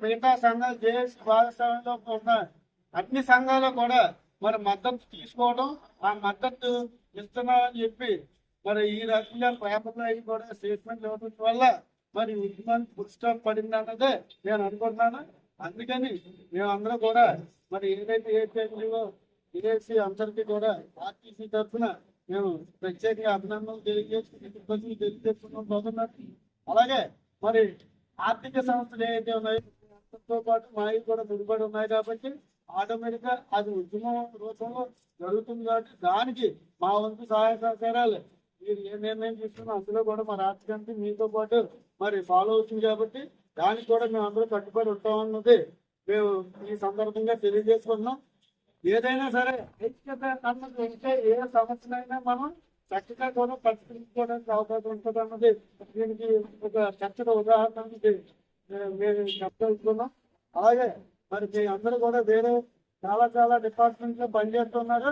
మిగతా సంఘాలు జేఏసీ భాగస్వామ్యంలో ఉన్న అన్ని సంఘాలు కూడా మరి మద్దతు తీసుకోవడం, ఆ మద్దతు ఇస్తున్నామని చెప్పి మరి ఈ రకంగా పేపర్లో అవి కూడా స్టేట్మెంట్ ఇవ్వడం వల్ల మరి ఉద్యమానికి ఫుల్ స్టాప్ పడింది అన్నదే నేను అనుకుంటున్నాను. అందుకని మేమందరూ కూడా మరి ఏదైతే ఏపీలో జేఏసీ అందరికీ కూడా ఆర్టీసీ తరఫున మేము ప్రత్యేకంగా అభినందనలు తెలియజేసుకుంటున్నాం. అలాగే మరి ఆర్థిక సంస్థలు ఏవైతే ఉన్నాయో అంతతో పాటు మావి కూడా ముడిపడి ఉన్నాయి కాబట్టి ఆటోమేటిక్ గా అది ఉద్యమం రూపంలో జరుగుతుంది కాబట్టి దానికి మా వంతు సహాయ సహకారాలు మీరు ఏ నిర్ణయం తీసుకున్నా అందులో కూడా మా రాష్ట్రానికి మీతో పాటు మరి ఫాలో అవుతుంది కాబట్టి దానికి కూడా మేము అందరూ కట్టుబడి ఉంటామన్నది మేము ఈ సందర్భంగా తెలియజేసుకుంటున్నాం. ఏదైనా సరే ఐక్యత అన్నది ఉంటే ఏ సమస్యనైనా మనం చక్కగా కూడా పరిష్కరించుకోవడానికి అవకాశం ఉంటుంది అన్నది దీనికి ఒక చక్కటి ఉదాహరణ మేము చెప్పదలుచుకున్నాం. అలాగే మరి మీ అందరూ కూడా వేరే చాలా డిపార్ట్మెంట్ లో పనిచేస్తున్నారు.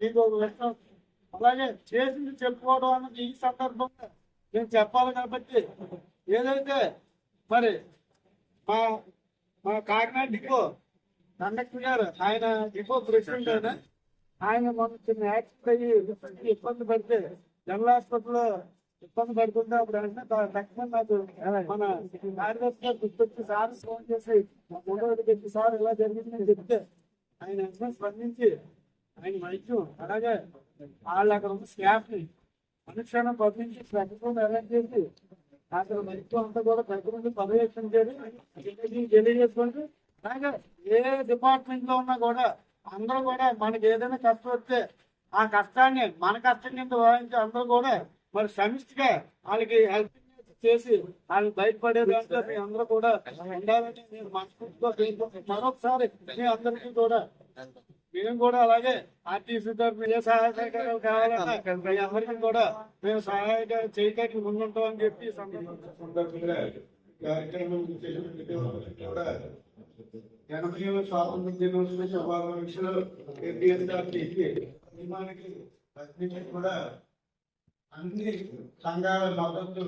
మీకు ఒక విషయం అలాగే చేసింది చెప్పుకోవడం అన్నది ఈ సందర్భంగా నేను చెప్పాలి కాబట్టి ఏదైతే మరి మా మా కాకినాడ డిపో కండక్టర్ గారు ఆయన డిపో ప్రెసిడెంట్ ఆయన మొన్న చిన్న యాక్సిడెంట్ అయ్యి ఇబ్బంది పడితే జనరల్ హాస్పిటల్లో ఇబ్బంది పడుతుంటే అప్పుడు అంటే తక్కువ నాకు మన కార్యదర్శి గారు గుర్తొచ్చి సార్ ఫోన్ చేసి మూడోది సార్ ఇలా జరిగిందని చెప్తే ఆయన ఎంతో స్పందించి ఆయన వైద్యం అలాగే వాళ్ళు అక్కడ ఉన్న స్టాఫ్ ని అనుక్షణం పంపించి ప్రభుత్వం అరేంజ్ చేసి అక్కడ వైద్యం అంతా కూడా దగ్గరుండి పర్యవేక్షించేది తెలియజేసుకుంటూ అలాగే ఏ డిపార్ట్మెంట్ లో ఉన్నా కూడా అందరూ కూడా మనకి ఏదైనా కష్టం వస్తే ఆ కష్టాన్ని మన కష్టం కింద భావించి అందరూ కూడా మరి సమిష్టిగా వాళ్ళకి హెల్ప్ చేసి వాళ్ళు బయటపడే దాంట్లో మీ అందరూ కూడా ఉండాలని నేను మనస్ఫూర్తిగా మరొకసారి మీ అందరికీ కూడా మేము కూడా అలాగే ఆర్టీసీ తరఫు ఏ సహాయ సహకారాలు కావాలన్నా మీ అందరికీ కూడా మేము సహాయ చేయడానికి ముందుంటామని చెప్పి ఎనభైవ స్వాతంత్ర దినోత్సవ శుభాకాంక్షలు కూడా అన్ని సంఘాల మద్దతు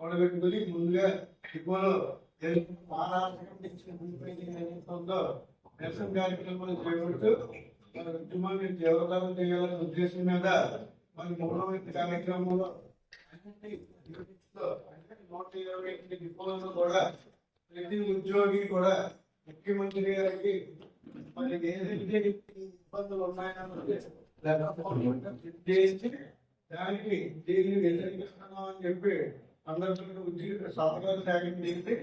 కూడబెట్టుకుని ముందుగా డిపోలో నిరసన కార్యక్రమాలు చేపడుతూ మన ఉద్యమాన్ని తీవ్రతరం చేయాలనే ఉద్దేశం మీద మన 3వ కార్యక్రమంలో 128 డిపోలను కూడా ప్రతి ఉద్యోగి కూడా ముఖ్యమంత్రి గారికి మరి ఏదైతే ఇబ్బందులు ఉన్నాయని చేసి దానికి దీన్ని వ్యతిరేకిస్తున్నాం అని చెప్పి అందరితో ఉద్యోగ సంతకాలు సేకరణ చేసి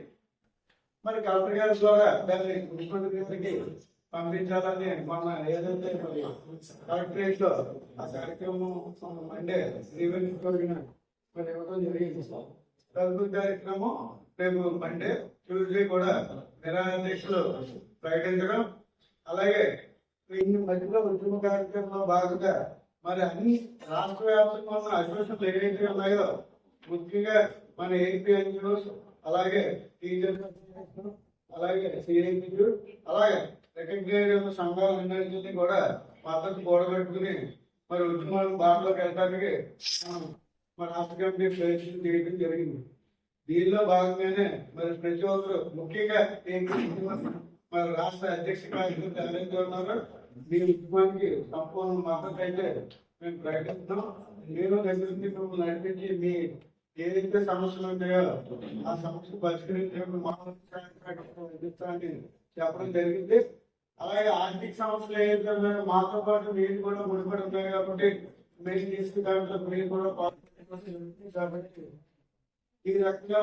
మరి కలెక్టర్ గారి ద్వారా దాన్ని ముఖ్యమంత్రి గారికి పంపించాలని మన ఏదైతే మరి కలెక్టరేట్ లో ఆ కార్యక్రమం అంటే రెవెన్యూ మరి ఇవ్వడం జరిగింది. తదుపరి కార్యక్రమం రేపు మండే ట్యూస్డే కూడా నిరాధ్యక్షులు ప్రకటించడం అలాగే ఇన్ని మధ్యలో ఉద్యమ కార్యక్రమంలో భాగంగా మరి అన్ని రాష్ట్ర వ్యాప్తంగా ఉన్న అడ్మిషన్లు ఏవైతే ఉన్నాయో ముఖ్యంగా మన ఏపీ ఎన్జిఓస్ అలాగే టీచర్స్ అలాగే సిఐటి అలాగే రికగ్నైజ్ సంఘాలన్నింటినీ కూడా మద్దతు కూడబెట్టుకుని మరి ఉద్యమాల బాటలోకి వెళ్ళడానికి మన రాష్ట్ర కమిటీ ప్రయత్నం చేయడం జరిగింది. దీనిలో భాగంగానే మరి ప్రతి ఒక్కరు ముఖ్యంగా మరి రాష్ట్ర అధ్యక్ష కార్యక్రమం ఎవరైతే ఉన్నారో దీని ఉద్యమానికి సంపూర్ణ మద్దతు అయితే మేము ప్రకటిస్తున్నాం. నేను దగ్గర నుంచి మిమ్మల్ని నడిపించి మీ ఏదైతే సమస్యలు ఉంటాయో ఆ సమస్యలు పరిష్కరించడానికి అందిస్తామని చెప్పడం జరిగింది. అలాగే ఆర్థిక సమస్యలు ఏదైతే ఉన్నాయో మాతో పాటు మీరు కూడా ముడిపడి ఉన్నాయి కాబట్టి మీరు తీసుకుంటే మీరు కూడా కాబట్టి ఈ రకంగా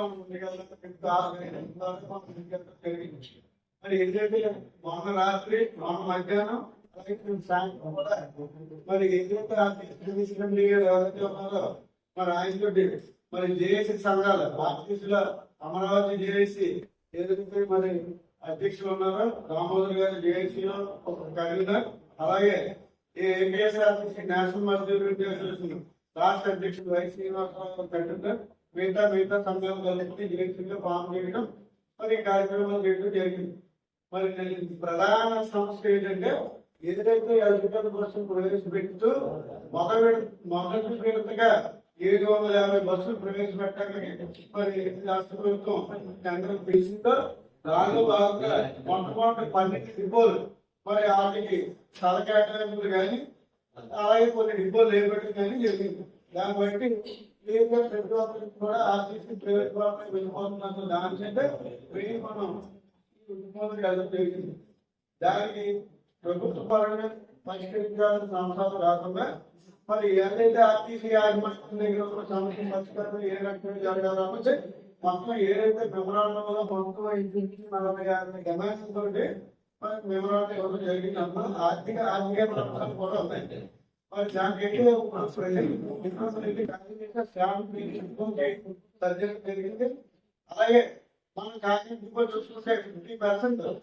జరిగింది. మరి ఏదైతే మొన్న రాత్రి మొన్న మధ్యాహ్నం సాయంత్రం కూడా మరి ఏదైతే ఎవరైతే ఉన్నారో మరి ఆయనతో మరి జేఏసీ సంఘాలు ఆర్టీసీలో అమరావతి జేఏసీ ఏదైతే మరి అధ్యక్షులు ఉన్నారో రామోదర్ గారు జేఏసీలో ఒక కన్వీనర్ అలాగే ఏపీఎస్ఆర్టీసీ నేషనల్ మజ్దూర్ అసోసియేషన్ రాష్ట్ర అధ్యక్షుడు వై శ్రీనివాసరావు కన్వీనర్ మిగతా సంఘాలు కలిపి జేఏసీలో ఫామ్ చేయడం మరి కార్యక్రమాలు చేయడం జరిగింది. మరి ప్రధాన సమస్య ఏంటంటే ఏదైతే ఎలక్ట్రికల్ బస్సులు ప్రవేశపెడుతూ మొదటి విడతగా 750 బస్సులు ప్రవేశపెట్టడానికి మరి రాష్ట్ర ప్రభుత్వం టెండర్ పిలిచిందో దానిలో భాగంగా మొట్టమొదటి 12 డిపోలు మరి వాటికి స్థల కేటాయింపులు కానీ అలాగే కొన్ని డిపోలు లేబట్టి కానీ జరిగింది. దాన్ని బట్టి ప్రతి ఒక్కరికి కూడా ఆర్టీసీ ప్రైవేట్ వాళ్ళకి వెళ్ళిపోతున్న దానికంటే వెయ్యి మనం వెళ్ళడం జరిగింది. దానికి ప్రభుత్వ పరంగా పరిష్కరించాల్సిన అంశాలు కాకుండా మరి ఏదైతే ఆర్టీసీ యాజమాన్యం దగ్గర ఉన్న సమస్య పరిష్కారం ఏ రకంగా జరగాలంటే మొత్తం ఏదైతే మెమరాండంలో మొత్తం 40 డిమాండ్స్ తోటి మనకి మెమరాండం ఇవ్వడం జరిగింది. అందులో ఆర్థిక ప్రమాణాలు కూడా ఉన్నాయి. మరి దానికి జరిగింది. అలాగే మనం కాకినాడ డిపో చూసుకుంటే 50%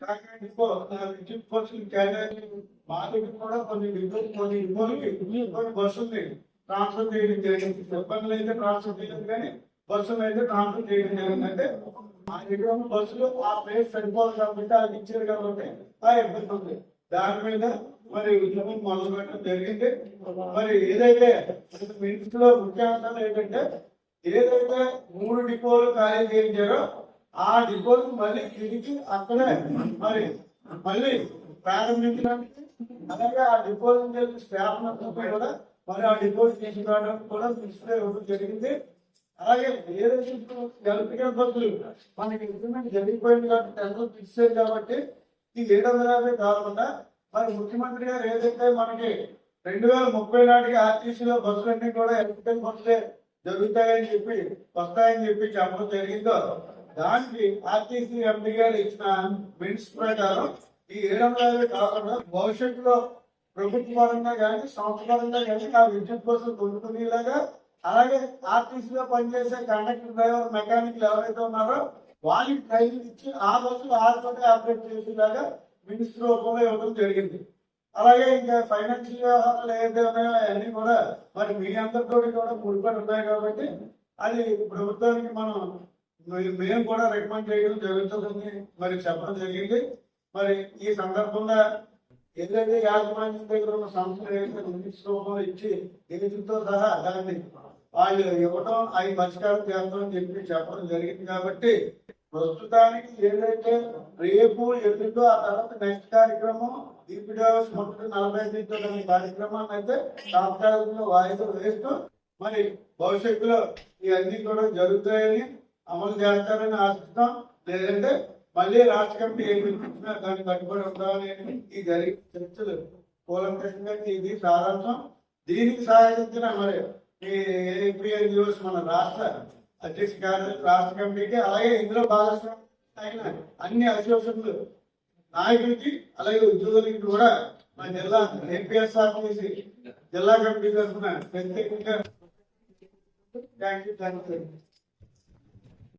కాకినాడ డిపో విద్యుత్ బస్సులు కేటాయించి మా దగ్గర కూడా కొన్ని డిపోలకి కొన్ని బస్సుల్ని ట్రాన్స్ఫర్ చేయడం జరిగింది. సిబ్బందులు అయితే ట్రాన్స్ఫర్ చేయలేదు కానీ బస్సులు అయితే ట్రాన్స్ఫర్ చేయడం జరిగిందంటే మా దగ్గర ఉన్న బస్సులు ఆ ప్లేస్ సరిపోదు కాబట్టి అది ఇచ్చారు కాబట్టి ఆ ఇబ్బంది ఉంది. దాని మీద మరి ఉద్యమం మొదలు పెట్టడం జరిగింది. మరి ఏదైతే మినిట్స్ లో ముఖ్యాంశాలు ఏంటంటే ఏదైతే 3 డిపోలు ఖాళీ చేయించారో ఆ డిపోలు మళ్ళీ తిరిగి అక్కడే మరి మళ్ళీ ప్రారంభించడానికి అలాగే ఆ డిపోల నుంచి స్టాఫ్ కూడా మరి ఆ డిపోలు తీసుకురావడానికి కూడా ఇవ్వడం జరిగింది. అలాగే ఏదైతే ఎలక్ట్రికల్ బస్సులు మనకి ఇంప్లిమెంట్ జరిగిపోయింది కాబట్టి టెండర్లు ఇచ్చారు కాబట్టి ఈ 750 కాకుండా మరి ముఖ్యమంత్రి గారు ఏదైతే మనకి 2030 నాటికి ఆర్టీసీలో బస్సులన్నీ కూడా ఎలక్ట్రికల్ బస్సులే జరుగుతాయని చెప్పి వస్తాయని చెప్పి చెప్పడం జరిగిందో దానికి ఆర్టీసీ ఎంపీ గారు ఇచ్చిన మినిట్స్ ప్రకారం ఈ 750 కాకుండా భవిష్యత్తులో ప్రభుత్వ పరంగా కానీ సంస్థ పరంగా కానీ ఆ విద్యుత్ బస్సులు కొనుక్కునేలాగా అలాగే ఆర్టీసీలో పనిచేసే కండక్టర్ డ్రైవర్ మెకానిక్లు ఎవరైతే ఉన్నారో వాళ్ళకి ట్రైనింగ్ ఇచ్చి ఆ బస్సులు ఆరుతోనే ఆపరేట్ చేసేలాగా మినిస్టర్ రూపంలో ఇవ్వడం జరిగింది. అలాగే ఇంకా ఫైనాన్షియల్ వ్యవహారాలు ఏదైతే ఉన్నాయో అవన్నీ కూడా మరి మీ అందరితో కూడా ముడిపడి ఉన్నాయి కాబట్టి అది ప్రభుత్వానికి మేము కూడా రికమెండ్ చేయడం జరుగుతుందని మరి చెప్పడం జరిగింది. మరి ఈ సందర్భంగా ఏదైతే యాజమాన్యం దగ్గర ఉన్న సంస్థలు ఏదైతే మినిస్టర్ రూపంలో ఇచ్చి నిధులతో సహా దాన్ని వాళ్ళు ఇవ్వడం అవి పరిష్కారం చేస్తామని చెప్పడం జరిగింది. కాబట్టి ప్రస్తుతానికి ఏదైతే రేపు ఎల్లుండో ఆ తర్వాత నెక్స్ట్ కార్యక్రమం ఈపీడీఎస్ మొదటి 45 కార్యక్రమాన్ని అయితే తాత్కాలికంగా వాయిదా వేస్తూ మరి భవిష్యత్తులో ఇవన్నీ కూడా జరుగుతాయని అమలు చేస్తారని ఆశిస్తాం. లేదంటే మళ్ళీ రాష్ట్ర కమిటీ ఏమి దాన్ని కట్టుబడి ఉండాలని ఈ జరిగిన చర్చలు కూలంకషంగా ఇది సారాంశం. దీనికి సహాయించిన మరి ఈ ఏపీఎల్ న్యూస్ మన రాష్ట్ర అధ్యక్ష కార్యదర్శి రాష్ట్ర కమిటీకి అలాగే ఇందులో భాగస్వామ్యం అయిన అన్ని అసోసియేషన్లు నాయకులకి అలాగే ఉద్యోగులకి కూడా మన జిల్లా ఏపీఎస్ఆర్టీసీ జిల్లా కమిటీ తరఫున ప్రత్యేకంగా థ్యాంక్ యూ.